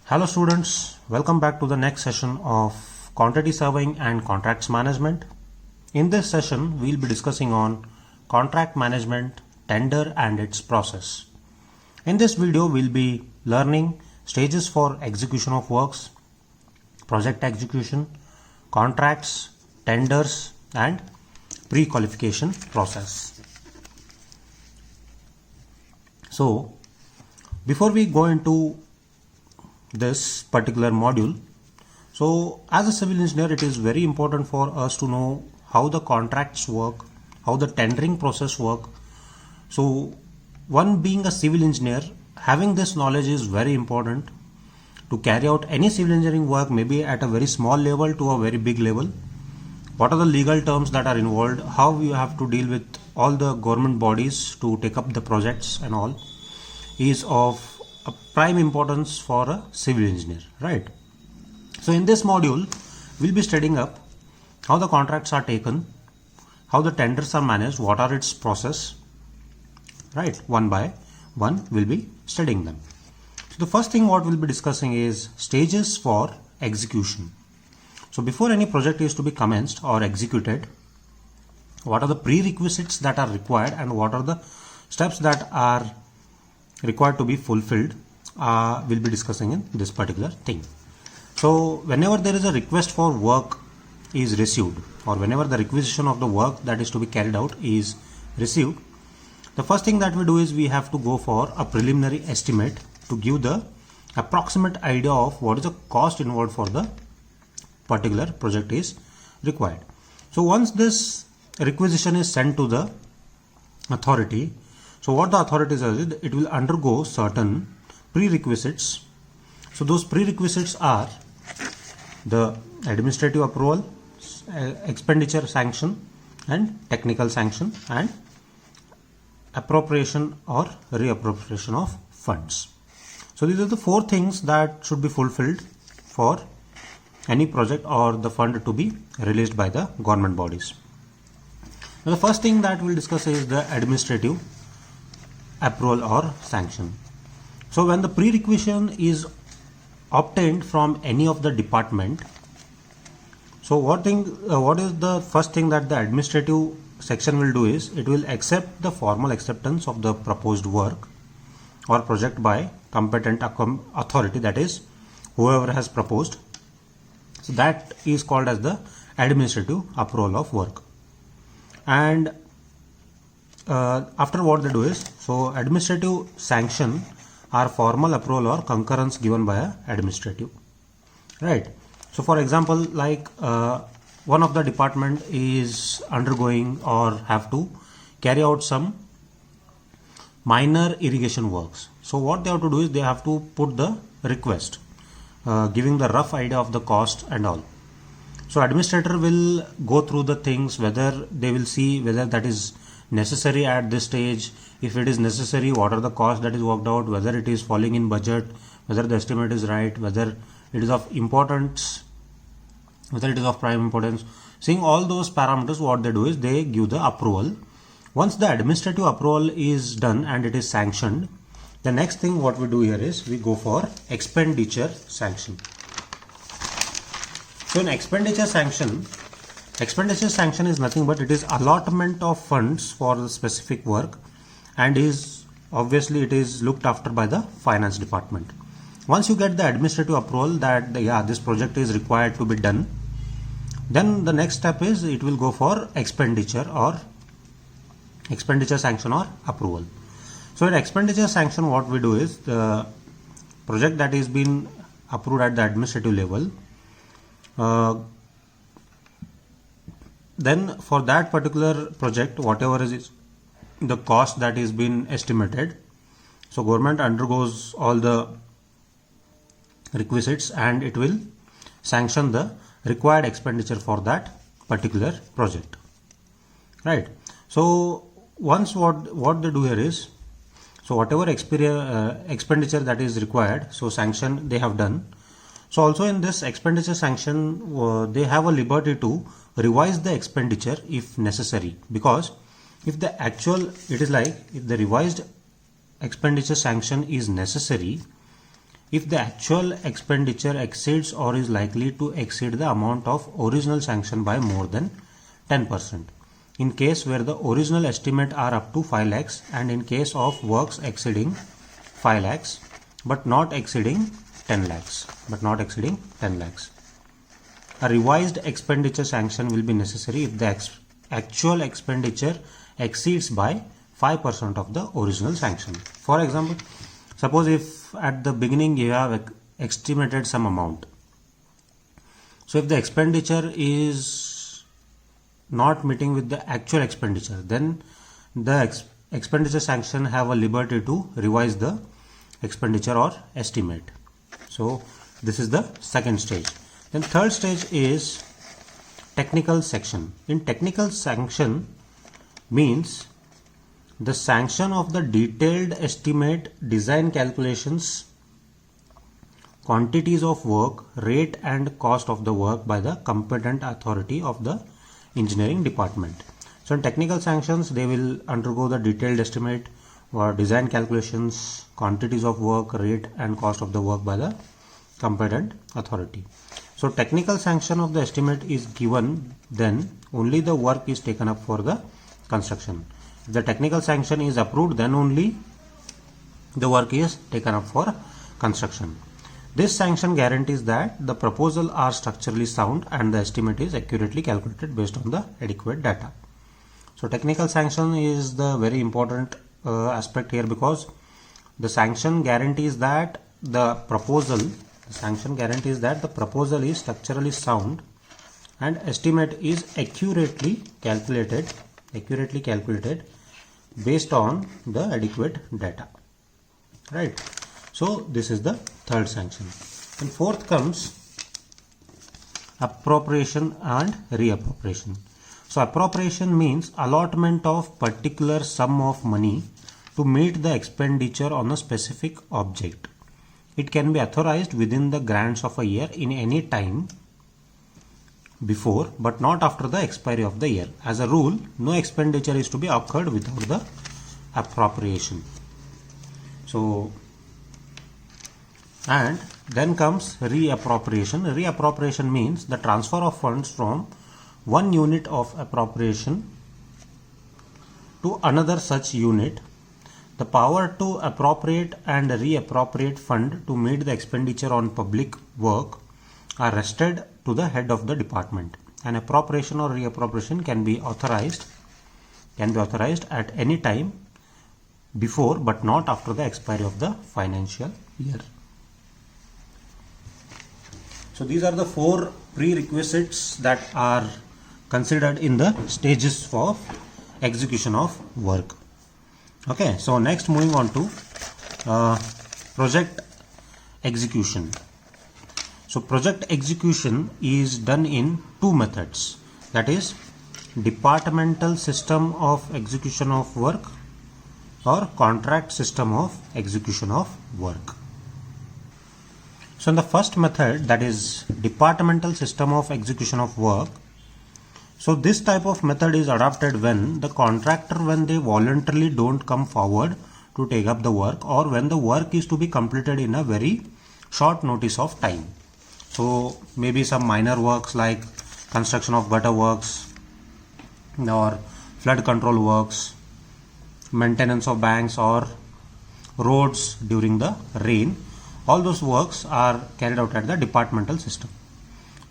Hello students, welcome back to the next session of quantity surveying and contracts management. In this session, we'll be discussing on contract management, tender and its process. In this video, we'll be learning stages for execution of works, project execution, contracts, tenders and pre-qualification process. So, before we go into this particular module, so as a civil engineer, it is very important for us to know how the contracts work, how the tendering process work. So one being a civil engineer, having this knowledge is very important to carry out any civil engineering work, maybe at a very small level to a very big level. What are the legal terms that are involved, how you have to deal with all the government bodies to take up the projects and all is of a prime importance for a civil engineer, right? So in this module, we'll be studying up how the contracts are taken, how the tenders are managed, what are its process, right? One by one, we'll be studying them. So the first thing what we'll be discussing is stages for execution. So before any project is to be commenced or executed, what are the prerequisites that are required and what are the steps that are required to be fulfilled, we'll be discussing in this particular thing. So whenever there is a request for work is received, or whenever the requisition of the work that is to be carried out is received, the first thing that we do is we have to go for a preliminary estimate to give the approximate idea of what is the cost involved for the particular project is required. So once this requisition is sent to the authority, so what the authority says is it will undergo certain prerequisites. So those prerequisites are the administrative approval, expenditure sanction and technical sanction and appropriation or reappropriation of funds. So these are the four things that should be fulfilled for any project or the fund to be released by the government bodies. Now the first thing that we'll discuss is the administrative approval or sanction. So when the prerequisition is obtained from any of the department, so what is the first thing that the administrative section will do is it will accept the formal acceptance of the proposed work or project by competent authority, that is whoever has proposed. So that is called as the administrative approval of work. And after what they do is, so administrative sanction are formal approval or concurrence given by a administrative, right? So for example, like one of the department is undergoing or have to carry out some minor irrigation works. So what they have to do is they have to put the request, giving the rough idea of the cost and all. So administrator will go through the things, whether they will see whether that is necessary at this stage. If it is necessary, what are the costs that is worked out, whether it is falling in budget, whether the estimate is right, whether it is of importance, whether it is of prime importance. Seeing all those parameters, what they do is they give the approval. Once the administrative approval is done and it is sanctioned, the next thing what we do here is we go for expenditure sanction. So in expenditure sanction is nothing but it is allotment of funds for the specific work, and is obviously it is looked after by the finance department. Once you get the administrative approval that this project is required to be done, then the next step is it will go for expenditure sanction or approval. So in expenditure sanction, what we do is the project that is been approved at the administrative level, then for that particular project, whatever is the cost that is been estimated, so government undergoes all the requisites and it will sanction the required expenditure for that particular project, right? So once what they do here is, so whatever expenditure that is required, so sanction they have done. So also in this expenditure sanction, they have a liberty to revise the expenditure if necessary, because if the if the revised expenditure sanction is necessary, if the actual expenditure exceeds or is likely to exceed the amount of original sanction by more than 10%. In case where the original estimate are up to 5 lakhs and in case of works exceeding 5 lakhs but not exceeding 10 lakhs. A revised expenditure sanction will be necessary if the actual expenditure exceeds by 5% of the original sanction. For example, suppose if at the beginning you have estimated some amount. So if the expenditure is not meeting with the actual expenditure, then the expenditure sanction have a liberty to revise the expenditure or estimate. So this is the second stage. Then third stage is technical sanction. In technical sanction means the sanction of the detailed estimate, design calculations, quantities of work, rate and cost of the work by the competent authority of the engineering department. So in technical sanctions, they will undergo the detailed estimate or design calculations, quantities of work, rate and cost of the work by the competent authority. So technical sanction of the estimate is given, then only the work is taken up for the construction. If the technical sanction is approved, then only the work is taken up for construction. This sanction guarantees that the proposal are structurally sound and the estimate is accurately calculated based on the adequate data. So technical sanction is the very important aspect here, because the sanction guarantees that the proposal is structurally sound and estimate is accurately calculated based on the adequate data, right? So this is the third sanction. And fourth comes appropriation and reappropriation. So appropriation means allotment of particular sum of money to meet the expenditure on a specific object. It can be authorized within the grants of a year in any time before but not after the expiry of the year. As a rule, no expenditure is to be occurred without the appropriation. So, and then comes reappropriation. Reappropriation means the transfer of funds from one unit of appropriation to another such unit. The power to appropriate and reappropriate fund to meet the expenditure on public work are vested to the head of the department. An appropriation or reappropriation can be authorized at any time before but not after the expiry of the financial year. So these are the four prerequisites that are considered in the stages for execution of work. Okay, so next moving on to project execution. So project execution is done in two methods, that is departmental system of execution of work or contract system of execution of work. So in the first method, that is departmental system of execution of work, so this type of method is adopted when the contractor, when they voluntarily don't come forward to take up the work, or when the work is to be completed in a very short notice of time. So maybe some minor works like construction of gutter works or flood control works, maintenance of banks or roads during the rain, all those works are carried out at the departmental system.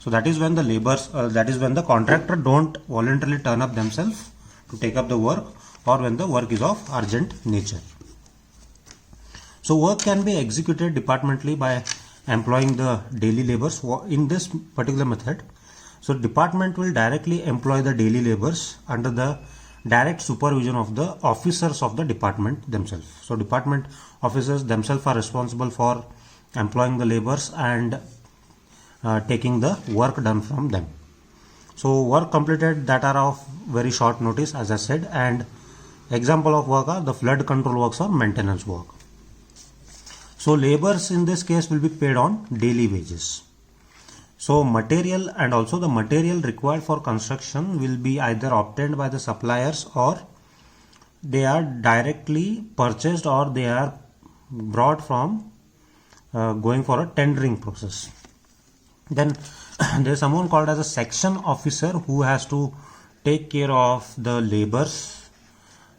So that is when the the contractor don't voluntarily turn up themselves to take up the work, or when the work is of urgent nature. So work can be executed departmentally by employing the daily laborers in this particular method. So department will directly employ the daily laborers under the direct supervision of the officers of the department themselves. So department officers themselves are responsible for employing the laborers and taking the work done from them. So work completed that are of very short notice, as I said, and example of work are the flood control works or maintenance work. So laborers in this case will be paid on daily wages. So material and also the material required for construction will be either obtained by the suppliers, or they are directly purchased, or they are brought from going for a tendering process. Then there is someone called as a section officer who has to take care of the laborers,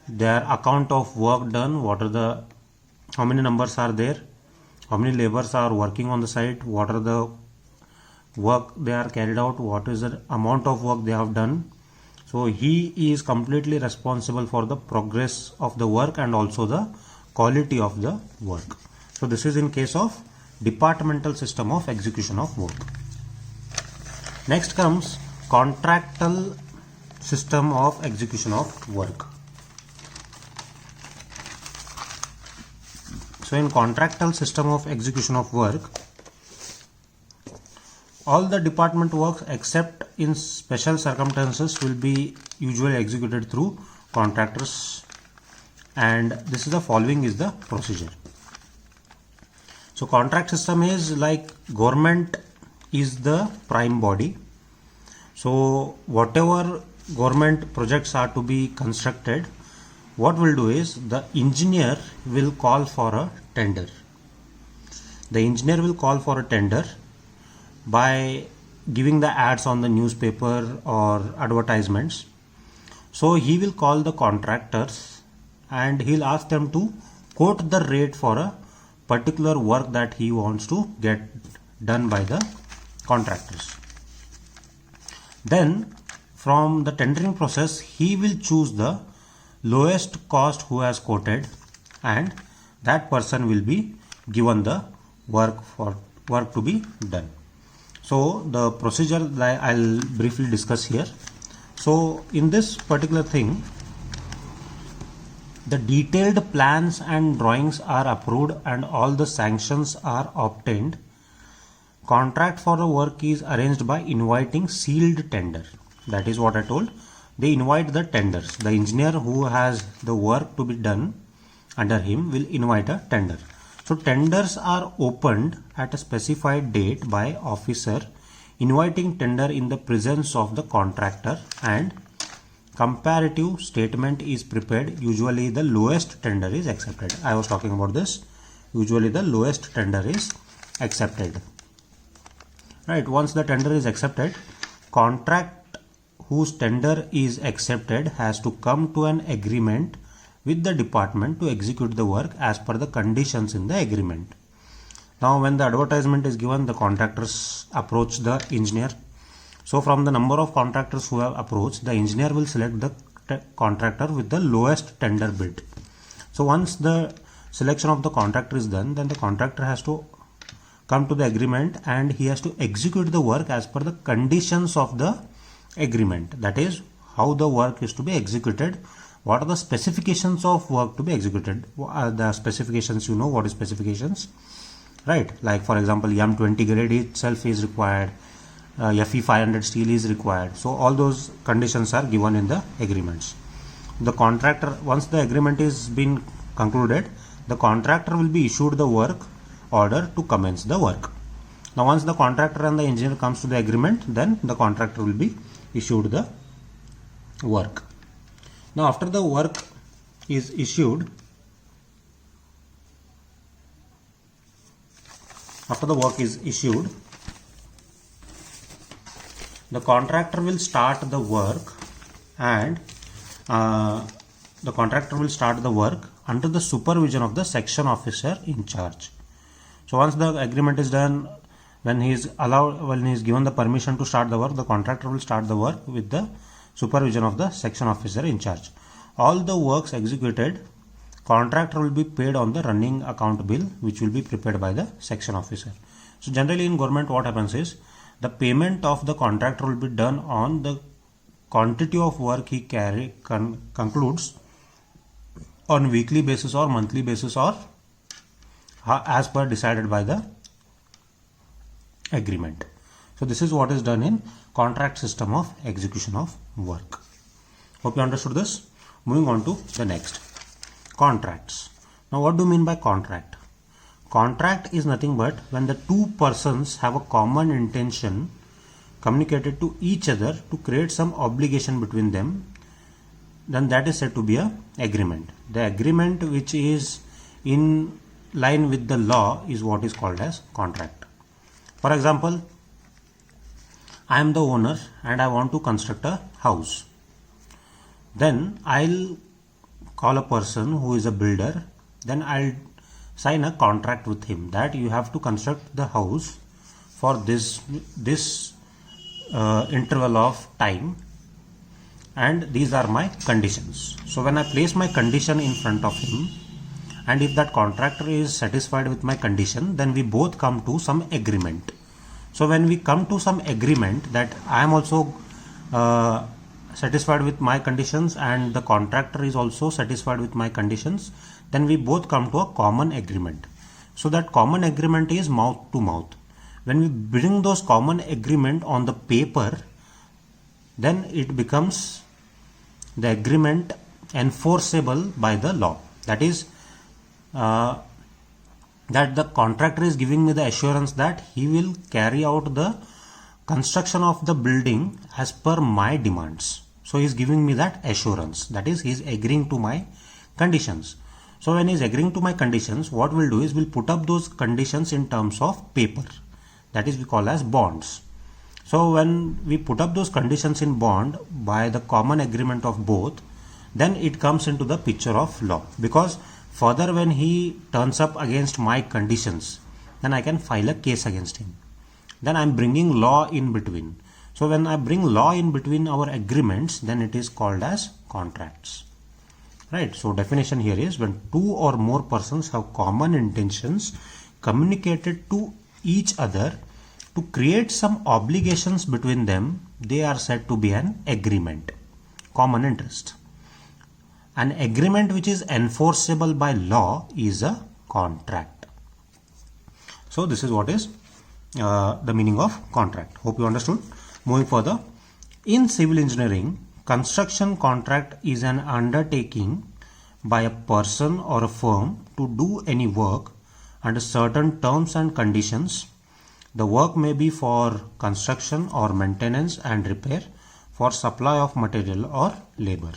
their account of work done, how many numbers are there, how many laborers are working on the site, what are the work they are carried out, what is the amount of work they have done. So he is completely responsible for the progress of the work and also the quality of the work. So this is in case of departmental system of execution of work. Next comes contractual system of execution of work. So in contractual system of execution of work, all the department works except in special circumstances will be usually executed through contractors, and this is the following is the procedure. So contract system is like government is the prime body. So whatever government projects are to be constructed, what we'll do is the engineer will call for a tender. The engineer will call for a tender by giving the ads on the newspaper or advertisements. So he will call the contractors and he'll ask them to quote the rate for a particular work that he wants to get done by the contractors. Then from the tendering process, he will choose the lowest cost who has quoted, and that person will be given the work to be done. So the procedure that I'll briefly discuss here. So in this particular thing, the detailed plans and drawings are approved and all the sanctions are obtained. Contract for the work is arranged by inviting sealed tender. That is what I told. They invite the tenders. The engineer who has the work to be done under him will invite a tender. So tenders are opened at a specified date by officer inviting tender in the presence of the contractor, and comparative statement is prepared. Usually the lowest tender is accepted. I was talking about this. Usually the lowest tender is accepted. Right. Once the tender is accepted, contract whose tender is accepted has to come to an agreement with the department to execute the work as per the conditions in the agreement. Now when the advertisement is given, the contractors approach the engineer. So from the number of contractors who have approached, the engineer will select the contractor with the lowest tender bid. So once the selection of the contractor is done, then the contractor has to come to the agreement and he has to execute the work as per the conditions of the agreement. That is how the work is to be executed. What are the specifications of work to be executed? The specifications, you know what is specifications, right? Like for example, M20 grade itself is required, FE 500 steel is required. So all those conditions are given in the agreements. The contractor, once the agreement is been concluded, the contractor will be issued the work order to commence the work. Now once the contractor and the engineer comes to the agreement, then the contractor will be issued the work. Now after the work is issued, the contractor will start the work, and under the supervision of the section officer in charge. So once the agreement is done, when he is given the permission to start the work, the contractor will start the work with the supervision of the section officer in charge. All the works executed, contractor will be paid on the running account bill, which will be prepared by the section officer. So generally in government, what happens is the payment of the contractor will be done on the quantity of work he concludes on weekly basis or monthly basis, or as per decided by the agreement. So this is what is done in contract system of execution of work. Hope you understood this. Moving on to the next, contracts. Now what do you mean by contract? Contract is nothing but when the two persons have a common intention communicated to each other to create some obligation between them, then that is said to be a agreement. The agreement which is in line with the law is what is called as contract. For example, I am the owner and I want to construct a house. Then I'll call a person who is a builder. Then I'll sign a contract with him that you have to construct the house for this interval of time, and these are my conditions. So when I place my condition in front of him, and if that contractor is satisfied with my condition, then we both come to some agreement. So when we come to some agreement that I am also satisfied with my conditions and the contractor is also satisfied with my conditions, then we both come to a common agreement. So that common agreement is mouth to mouth. When we bring those common agreement on the paper, then it becomes the agreement enforceable by the law. That is that the contractor is giving me the assurance that he will carry out the construction of the building as per my demands. So he is giving me that assurance, that is he is agreeing to my conditions. So when he is agreeing to my conditions, what we'll do is we'll put up those conditions in terms of paper, that is we call as bonds. So when we put up those conditions in bond by the common agreement of both, then it comes into the picture of law, because further when he turns up against my conditions, then I can file a case against him. Then I'm bringing law in between. So when I bring law in between our agreements, then it is called as contracts. Right. So definition here is when two or more persons have common intentions communicated to each other to create some obligations between them, they are said to be an agreement, common interest. An agreement which is enforceable by law is a contract. So this is what is the meaning of contract. Hope you understood. Moving further, in civil engineering, construction contract is an undertaking by a person or a firm to do any work under certain terms and conditions. The work may be for construction or maintenance and repair, for supply of material or labor.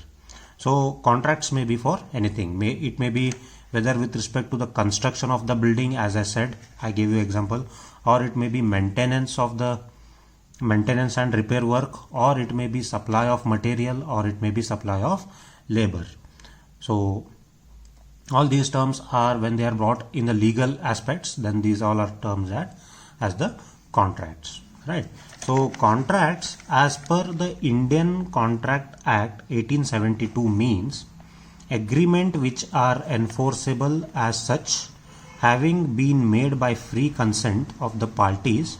So contracts may be for anything. It may be whether with respect to the construction of the building, as I said, I gave you example, or it may be maintenance and repair work, or it may be supply of material, or it may be supply of labor. So all these terms are, when they are brought in the legal aspects, then these all are terms as the contracts, right? So contracts as per the Indian Contract Act 1872 means agreement which are enforceable as such, having been made by free consent of the parties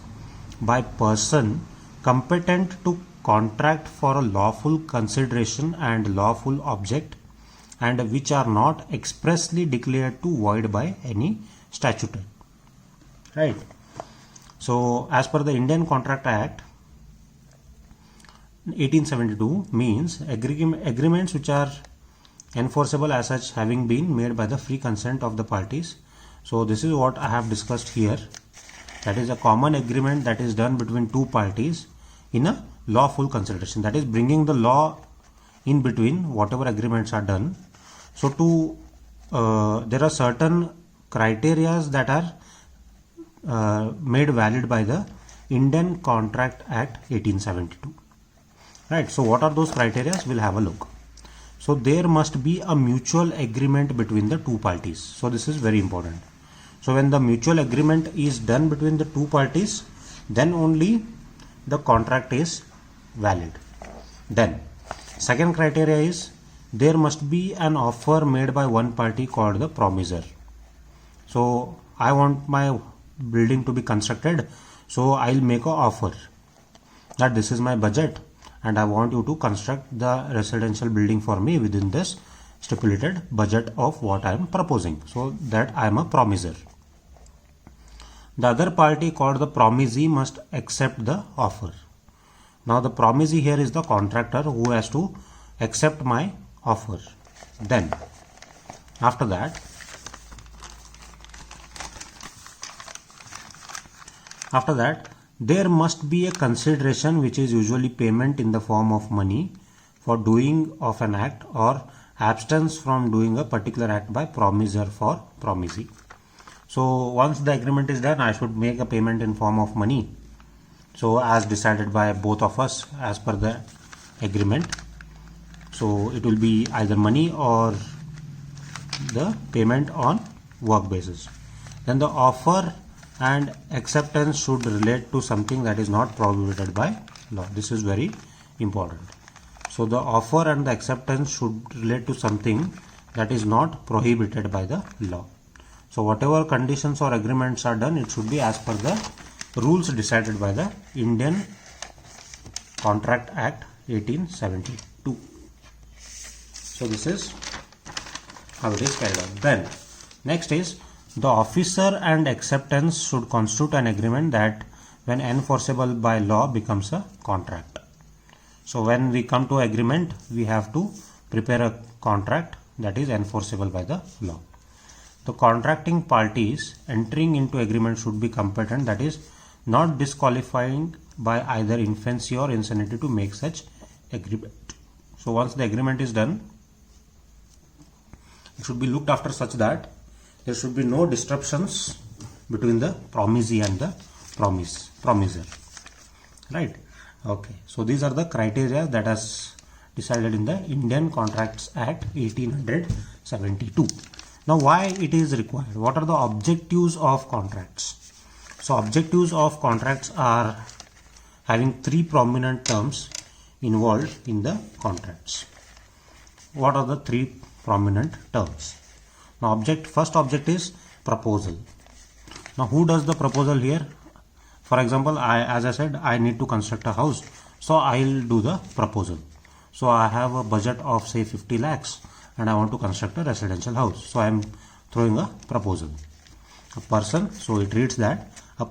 by person competent to contract for a lawful consideration and lawful object, and which are not expressly declared to void by any statute. Right. So as per the Indian Contract Act 1872 means agreements which are enforceable as such, having been made by the free consent of the parties. So this is what I have discussed here. That is a common agreement that is done between two parties in a lawful consideration, that is bringing the law in between whatever agreements are done. So there are certain criteria that are made valid by the Indian Contract Act 1872. Right. So what are those criteria? We'll have a look. So there must be a mutual agreement between the two parties. So this is very important. So when the mutual agreement is done between the two parties, then only the contract is valid. Then second criteria is there must be an offer made by one party called the promisor. So I want my building to be constructed, so I'll make an offer that this is my budget and I want you to construct the residential building for me within this stipulated budget of what I am proposing. So that I am a promisor. The other party called the promisee must accept the offer. Now the promisee here is the contractor who has to accept my offer. Then after that there must be a consideration which is usually payment in the form of money for doing of an act or absence from doing a particular act by promisor for promisee. So once the agreement is done, I should make a payment in form of money. So as decided by both of us as per the agreement. So it will be either money or the payment on work basis. Then the offer and acceptance should relate to something that is not prohibited by law. This is very important. So the offer and the acceptance should relate to something that is not prohibited by the law. So whatever conditions or agreements are done, it should be as per the rules decided by the Indian Contract Act 1872. So this is how it is carried out. Then next is the officer and acceptance should constitute an agreement that when enforceable by law becomes a contract. So when we come to agreement, we have to prepare a contract that is enforceable by the law. The contracting parties entering into agreement should be competent, that is not disqualifying by either infancy or insanity to make such agreement. So once the agreement is done, it should be looked after such that there should be no disruptions between the promisee and the promiser. Right? Okay. So these are the criteria that is decided in the Indian Contracts Act 1872. Now why it is required? What are the objectives of contracts? So objectives of contracts are having three prominent terms involved in the contracts. What are the three prominent terms? Now first object is proposal. Now who does the proposal here? For example, as I said, I need to construct a house, so I'll do the proposal. So I have a budget of say 50 lakhs and I want to construct a residential house, so I am throwing a proposal. A person, so it reads that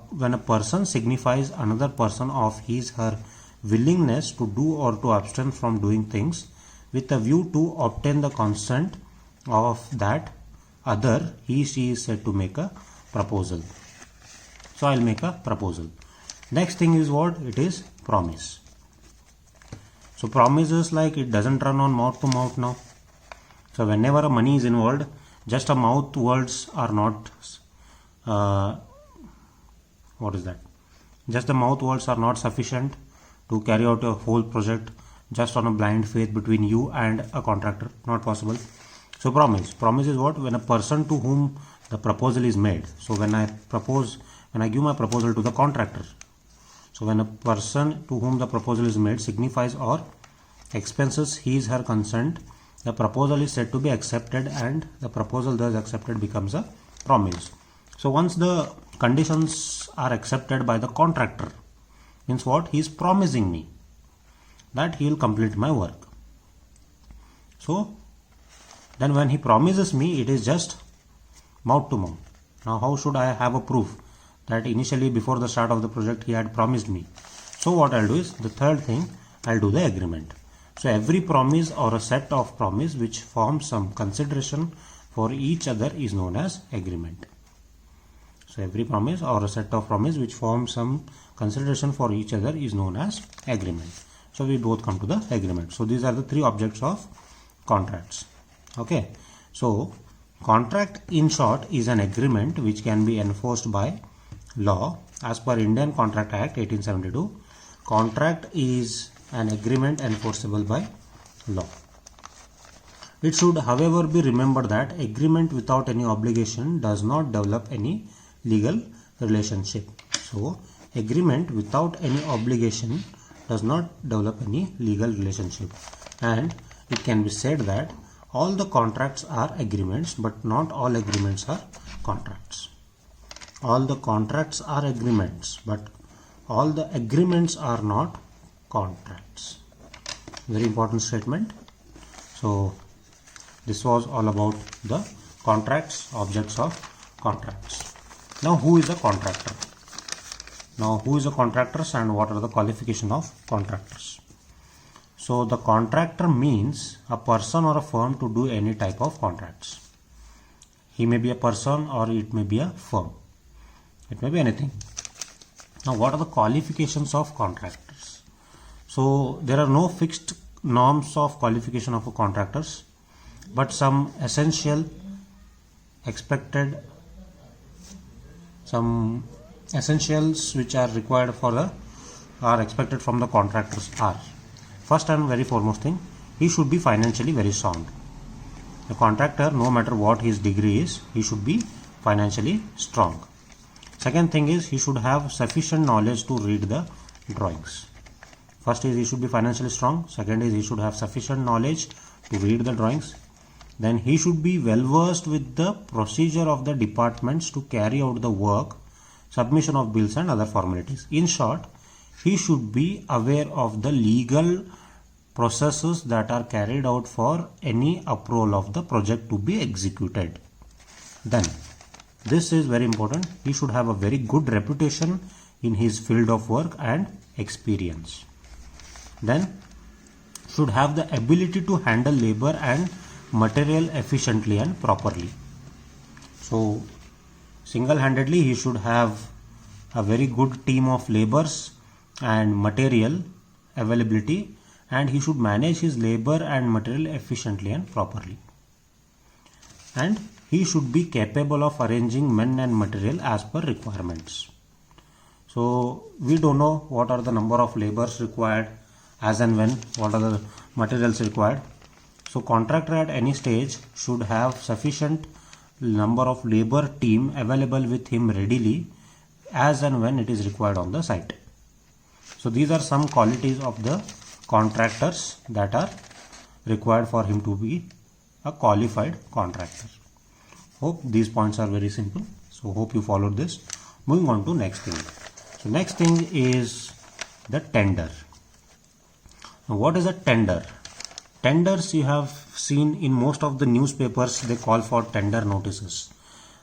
when a person signifies another person of his/her willingness to do or to abstain from doing things with a view to obtain the consent of that other, he/she is said to make a proposal. So I'll make a proposal. Next thing is what? It is promise. So promise is like it doesn't run on mouth to mouth now. So whenever money is involved, just a mouth words are not just the mouth words are not sufficient to carry out a whole project just on a blind faith between you and a contractor. Not possible. So promise is what? When a person to whom the proposal is made. So when I give my proposal to the contractor, so when a person to whom the proposal is made signifies or expenses his/her consent, the proposal is said to be accepted, and the proposal thus accepted becomes a promise. So once the conditions are accepted by the contractor, means what? He is promising me that he will complete my work. So then when he promises me, it is just mouth to mouth. Now how should I have a proof that initially before the start of the project he had promised me? So what I'll do is, the third thing, I'll do the agreement. So every promise or a set of promise which forms some consideration for each other is known as agreement. So every promise or a set of promise which forms some consideration for each other is known as agreement. So we both come to the agreement. So these are the three objects of contracts. Okay. So contract in short is an agreement which can be enforced by law. As per Indian Contract Act 1872, contract is an agreement enforceable by law. It should, however, be remembered that agreement without any obligation does not develop any legal relationship. So agreement without any obligation does not develop any legal relationship, and it can be said that all the contracts are agreements, but not all agreements are contracts. All the contracts are agreements, but all the agreements are not contracts. Very important statement. So this was all about the contracts, objects of contracts. Now who is a contractor? Now who is a contractor and what are the qualifications of contractors? So the contractor means a person or a firm to do any type of contracts. He may be a person or it may be a firm. It may be anything. Now what are the qualifications of contractors? So there are no fixed norms of qualification of contractors, but some essential expected some essentials which are required for the are expected from the contractors are, first and very foremost thing, he should be financially very sound. The contractor, no matter what his degree is, he should be financially strong. Second thing is he should have sufficient knowledge to read the drawings. First is he should be financially strong. Second is he should have sufficient knowledge to read the drawings. Then he should be well versed with the procedure of the departments to carry out the work, submission of bills and other formalities. In short, he should be aware of the legal processes that are carried out for any approval of the project to be executed. Then, this is very important, he should have a very good reputation in his field of work and experience. Then, should have the ability to handle labor and material efficiently and properly. So, single-handedly he should have a very good team of laborers and material availability, and he should manage his labor and material efficiently and properly. And he should be capable of arranging men and material as per requirements. So we don't know what are the number of laborers required, as and when, what are the materials required. So contractor at any stage should have sufficient number of labor team available with him readily as and when it is required on the site. So these are some qualities of the contractors that are required for him to be a qualified contractor. Hope these points are very simple. So hope you followed this. Moving on to next thing. So next thing is the tender. Now what is a tender? Tenders you have seen in most of the newspapers, they call for tender notices.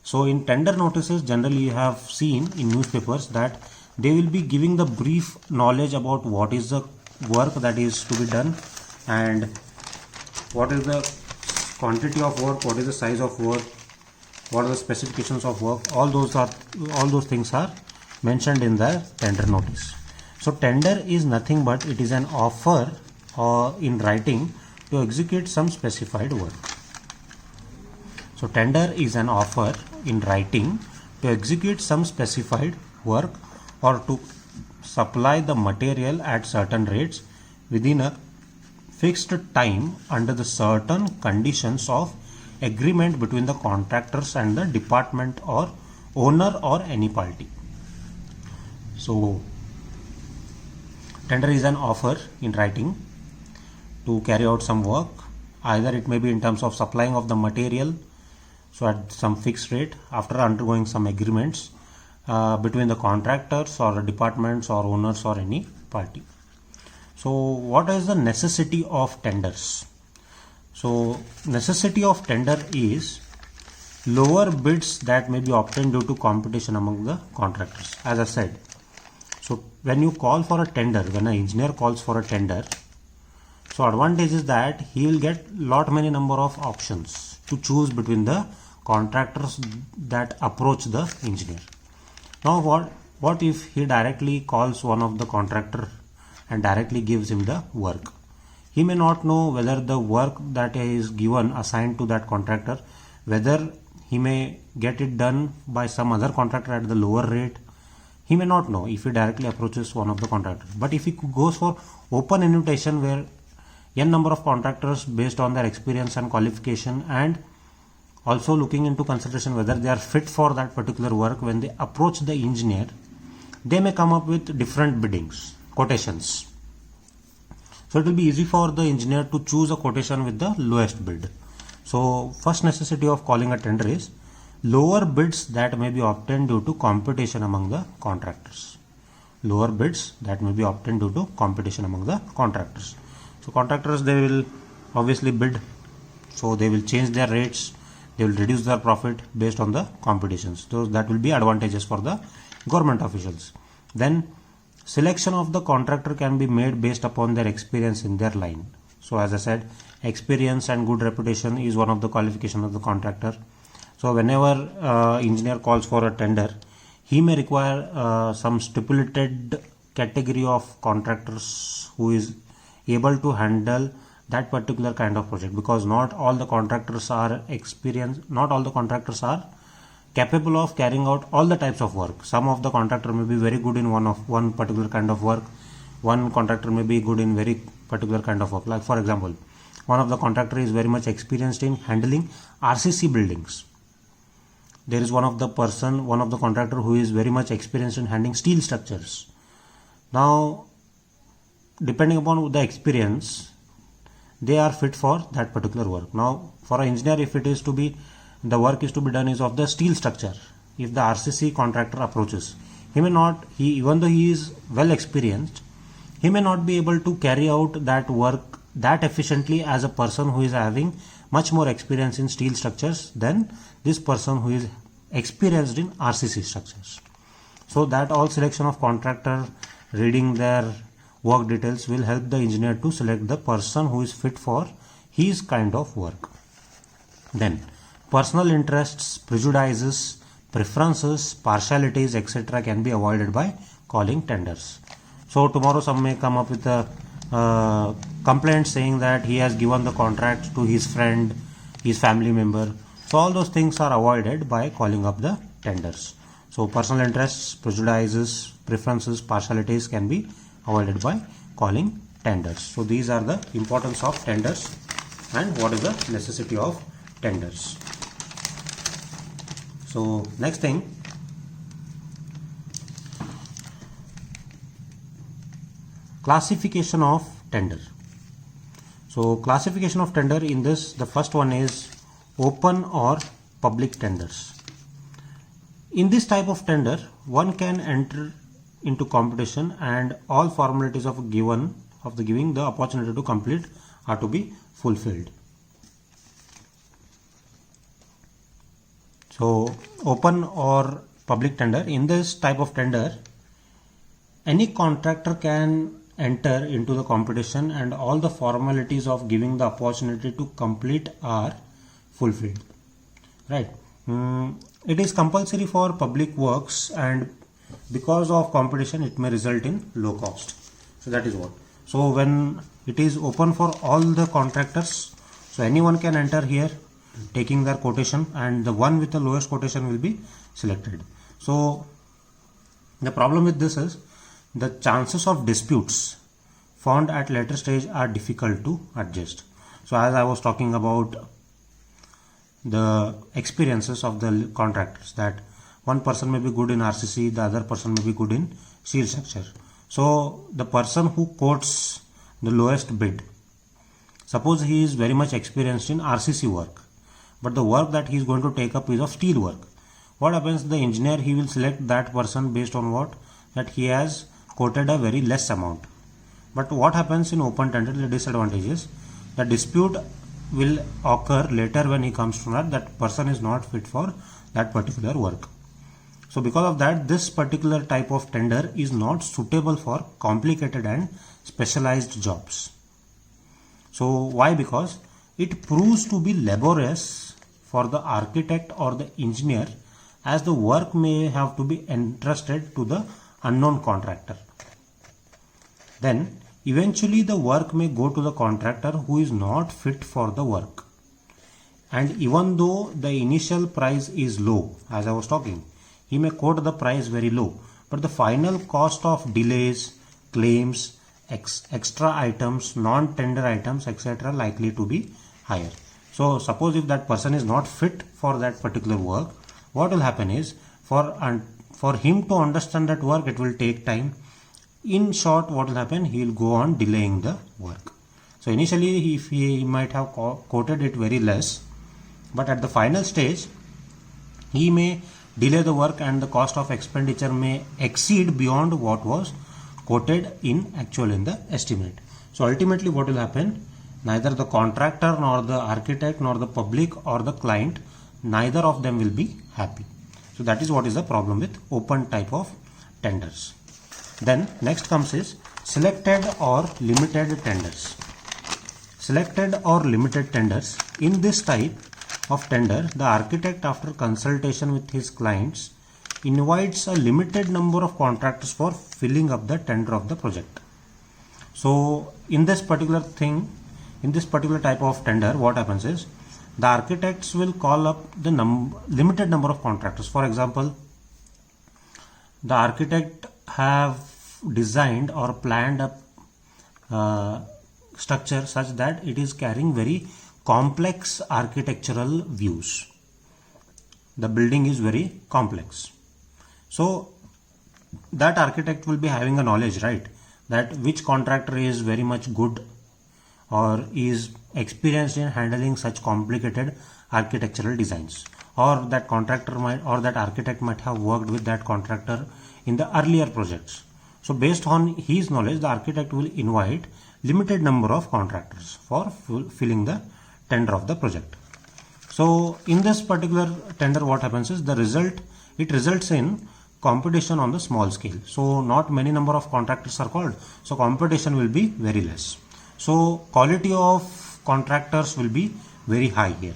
So in tender notices generally you have seen in newspapers that they will be giving the brief knowledge about what is the work that is to be done and what is the quantity of work, what is the size of work, what are the specifications of work. All those things are mentioned in the tender notice. So tender is nothing but it is an offer in writing to execute some specified work. So tender is an offer in writing to execute some specified work or to supply the material at certain rates within a fixed time under the certain conditions of agreement between the contractors and the department or owner or any party. So tender is an offer in writing to carry out some work, either it may be in terms of supplying of the material, so at some fixed rate after undergoing some agreements between the contractors or departments or owners or any party. So what is the necessity of tenders? So necessity of tender is lower bids that may be obtained due to competition among the contractors, as I said. So when you call for a tender, when an engineer calls for a tender, so advantage is that he will get many number of options to choose between the contractors that approach the engineer. Now what if he directly calls one of the contractor and directly gives him the work? He may not know whether the work that is given assigned to that contractor, whether he may get it done by some other contractor at the lower rate. He may not know if he directly approaches one of the contractors. But if he goes for open invitation where n number of contractors based on their experience and qualification and also looking into consideration whether they are fit for that particular work, when they approach the engineer, they may come up with different biddings, quotations. So it will be easy for the engineer to choose a quotation with the lowest bid. So first necessity of calling a tender is lower bids that may be obtained due to competition among the contractors. Lower bids that may be obtained due to competition among the contractors. So contractors, they will obviously bid, so they will change their rates, they will reduce their profit based on the competitions. So that will be advantages for the government officials. Then selection of the contractor can be made based upon their experience in their line. So as I said, experience and good reputation is one of the qualifications of the contractor. So whenever engineer calls for a tender, he may require some stipulated category of contractors who is able to handle that particular kind of project, because not all the contractors are experienced, not all the contractors are capable of carrying out all the types of work. Some of the contractor may be very good in one particular kind of work. One contractor may be good in very particular kind of work. Like for example, one of the contractor is very much experienced in handling RCC buildings. There is one of the contractor who is very much experienced in handling steel structures. Now, depending upon the experience, they are fit for that particular work. Now, for an engineer, if it is to be, the work is to be done is of the steel structure. If the RCC contractor approaches, even though he is well experienced, he may not be able to carry out that work that efficiently as a person who is having much more experience in steel structures than this person who is experienced in RCC structures. So that all selection of contractor, reading their work details will help the engineer to select the person who is fit for his kind of work. Then personal interests, prejudices, preferences, partialities, etc. can be avoided by calling tenders. So tomorrow some may come up with a complaint saying that he has given the contract to his friend, his family member. So all those things are avoided by calling up the tenders. So personal interests, prejudices, preferences, partialities can be avoided by calling tenders. So these are the importance of tenders and what is the necessity of tenders. So next thing, classification of tender. So classification of tender, in this the first one is open or public tenders. In this type of tender, one can enter into competition and all formalities of giving the opportunity to complete are to be fulfilled. So open or public tender, in this type of tender, any contractor can enter into the competition and all the formalities of giving the opportunity to complete are fulfilled, right? It is compulsory for public works, and because of competition it may result in low cost. So that is what. So when it is open for all the contractors, so anyone can enter here taking their quotation, and the one with the lowest quotation will be selected. So the problem with this is the chances of disputes found at later stage are difficult to adjust. So as I was talking about the experiences of the contractors, that one person may be good in RCC, the other person may be good in steel structure. So the person who quotes the lowest bid, suppose he is very much experienced in RCC work, but the work that he is going to take up is of steel work. What happens? The engineer, he will select that person based on what? That he has quoted a very less amount. But what happens in open tender, the disadvantage is the dispute will occur later when he comes to know that person is not fit for that particular work. So because of that, this particular type of tender is not suitable for complicated and specialized jobs. So why? Because it proves to be laborious for the architect or the engineer, as the work may have to be entrusted to the unknown contractor. Then eventually the work may go to the contractor who is not fit for the work. And even though the initial price is low, as I was talking, he may quote the price very low, but the final cost of delays, claims, extra items, non-tender items, etc. likely to be higher. So suppose if that person is not fit for that particular work, what will happen is for him to understand that work, it will take time. In short, what will happen? He will go on delaying the work. So initially if he might have quoted it very less, but at the final stage he may delay the work and the cost of expenditure may exceed beyond what was quoted in the estimate. So ultimately what will happen? Neither the contractor nor the architect nor the public or the client, neither of them will be happy. So that is what is the problem with open type of tenders. Then next comes is selected or limited tenders. Selected or limited tenders. In this type of tender, the architect, after consultation with his clients, invites a limited number of contractors for filling up the tender of the project. So in this particular thing, in this particular type of tender, what happens is the architects will call up the limited number of contractors. For example, the architect have designed or planned a structure such that it is carrying very complex architectural views. The building is very complex. So that architect will be having a knowledge, right, that which contractor is very much good or is experienced in handling such complicated architectural designs, or that contractor might or that architect might have worked with that contractor in the earlier projects. So based on his knowledge, the architect will invite limited number of contractors for filling the tender of the project. So in this particular tender, what happens is it results in competition on the small scale. So not many number of contractors are called, so competition will be very less. So quality of contractors will be very high here.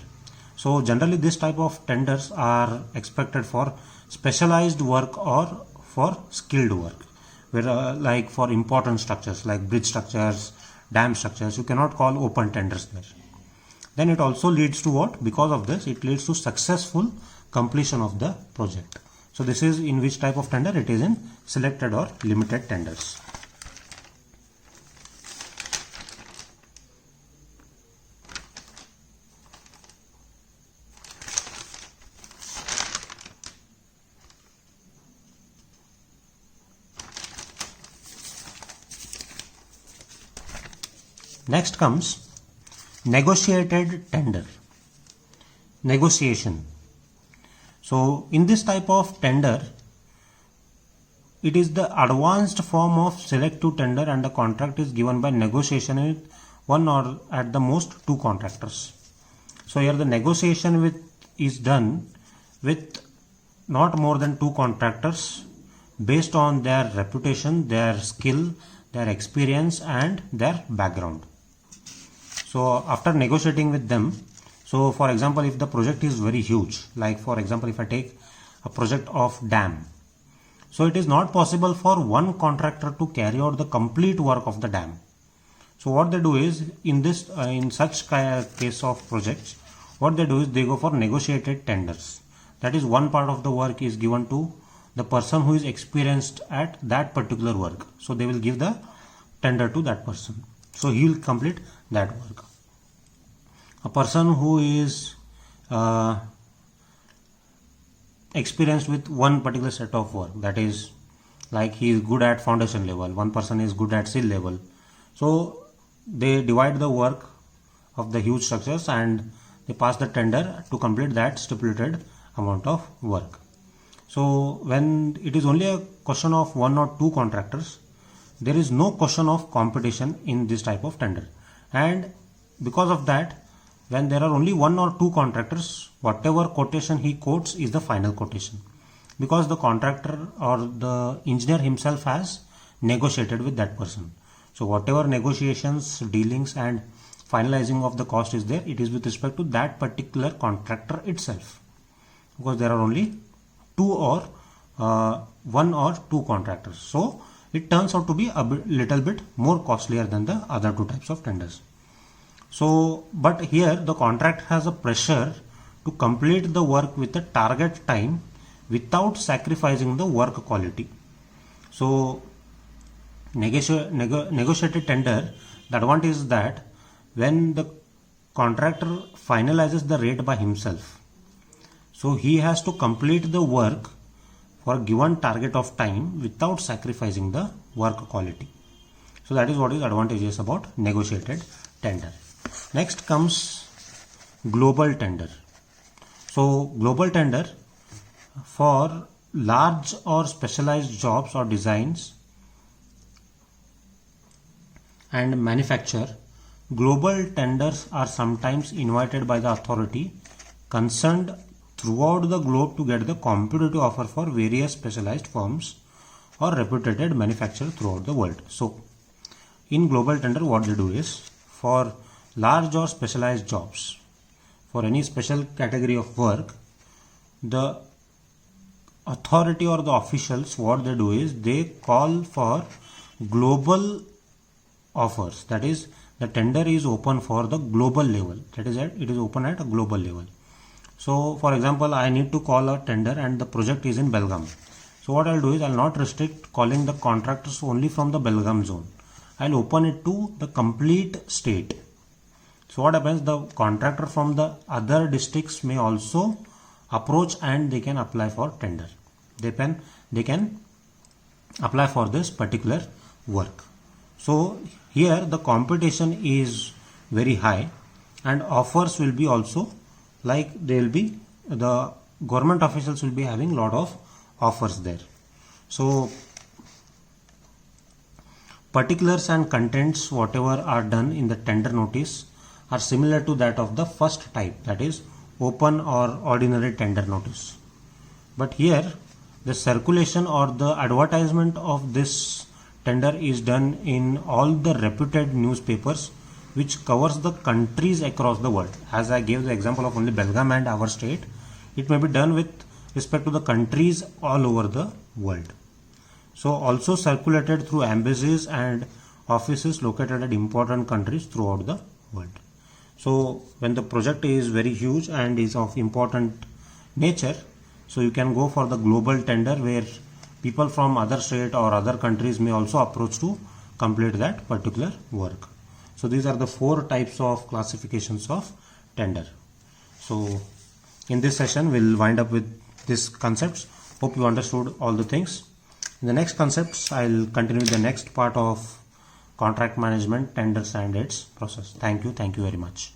So generally this type of tenders are expected for specialized work or for skilled work, where like for important structures like bridge structures, dam structures, you cannot call open tenders there. Then it also leads to what? Because of this, it leads to successful completion of the project. So this is in which type of tender? It is in selected or limited tenders. Next comes negotiated tender. Negotiation. So in this type of tender, it is the advanced form of selective tender, and the contract is given by negotiation with one or at the most two contractors. So here the negotiation is done with not more than two contractors based on their reputation, their skill, their experience and their background. So after negotiating with them, so for example, if the project is very huge, like for example, if I take a project of dam, so it is not possible for one contractor to carry out the complete work of the dam. So what they do is, in such case of projects, what they do is they go for negotiated tenders. That is, one part of the work is given to the person who is experienced at that particular work. So they will give the tender to that person. So he will complete that work. A person who is experienced with one particular set of work, that is like he is good at foundation level, one person is good at sill level. So they divide the work of the huge structures and they pass the tender to complete that stipulated amount of work. So when it is only a question of one or two contractors, there is no question of competition in this type of tender. And because of that, when there are only one or two contractors, whatever quotation he quotes is the final quotation, because the contractor or the engineer himself has negotiated with that person. So whatever negotiations, dealings and finalizing of the cost is there, it is with respect to that particular contractor itself, because there are only one or two contractors. So it turns out to be a little bit more costlier than the other two types of tenders. So, but here the contract has a pressure to complete the work with a target time without sacrificing the work quality. So, negotiated tender, the advantage is that when the contractor finalizes the rate by himself, so he has to complete the work for a given target of time without sacrificing the work quality. So that is what is advantageous about negotiated tender. Next comes global tender. So global tender for large or specialized jobs or designs and manufacture, global tenders are sometimes invited by the authority concerned throughout the globe to get the competitive offer for various specialized firms or reputed manufacturers throughout the world. So in global tender, what they do is, for large or specialized jobs, for any special category of work, the authority or the officials, what they do is they call for global offers. That is, the tender is open for the global level. That is that it is open at a global level. So for example, I need to call a tender and the project is in Belgaum. So what I'll do is I'll not restrict calling the contractors only from the Belgaum zone. I'll open it to the complete state. So what happens, the contractor from the other districts may also approach and they can apply for tender. They can apply for this particular work. So here the competition is very high and offers will be also like the government officials will be having lot of offers there. So particulars and contents whatever are done in the tender notice are similar to that of the first type, that is open or ordinary tender notice. But here the circulation or the advertisement of this tender is done in all the reputed newspapers which covers the countries across the world. As I gave the example of only Belgaum and our state, it may be done with respect to the countries all over the world. So also circulated through embassies and offices located at important countries throughout the world. So when the project is very huge and is of important nature, so you can go for the global tender where people from other state or other countries may also approach to complete that particular work. So these are the 4 types of classifications of tender. So in this session we'll wind up with these concepts. Hope you understood all the things. In the next concepts I'll continue with the next part of contract management, tenders and its process. Thank you very much.